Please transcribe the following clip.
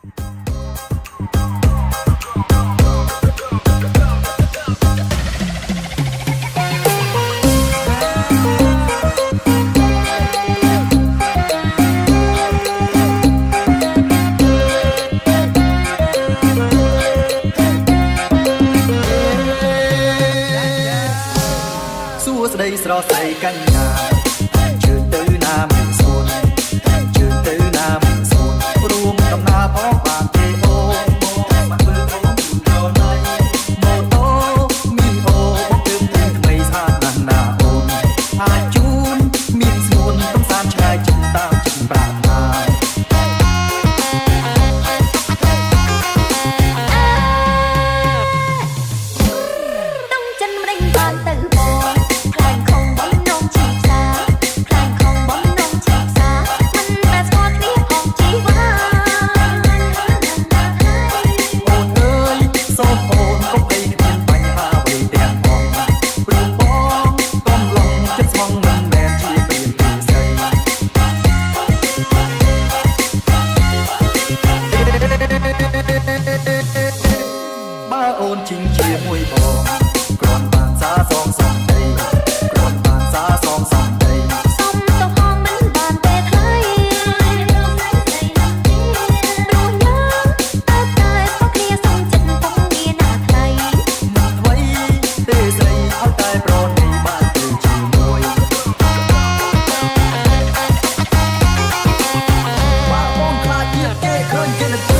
ស្ដីស្រស់ស្រីកញ្ញាជឿទៅណាមិនស្រួលជឿទៅណាមិនស្រួលរួមដំណើរផងបានទេអូមកធ្វើអូនជូនដល់ណៃម៉ូតូមីអូមកទើបទិញថ្មីស្អាតណាស់ណាអូនអាចជូនមានស្នួនកំសាន្តឆ្ងាយចិត្តតាមចិត្តប្រាថ្នាต้องចិនម្ដេចបានទៅអូនជីងជាមួយបងគ្រាន់បានសារសងសំដីគ្រាន់បានសារសងសំដីសុំទៅហងមិនបានទេថ្លៃព្រោះយើងតែពកគ្នាសុំចិត្តពកគ្នាណាថ្លៃមិនថ្មីទេស្រីឲ្យតែប្រណីបានទៅជាមួយបើបងខ្លាចទៀតគេឃើញគេនឹង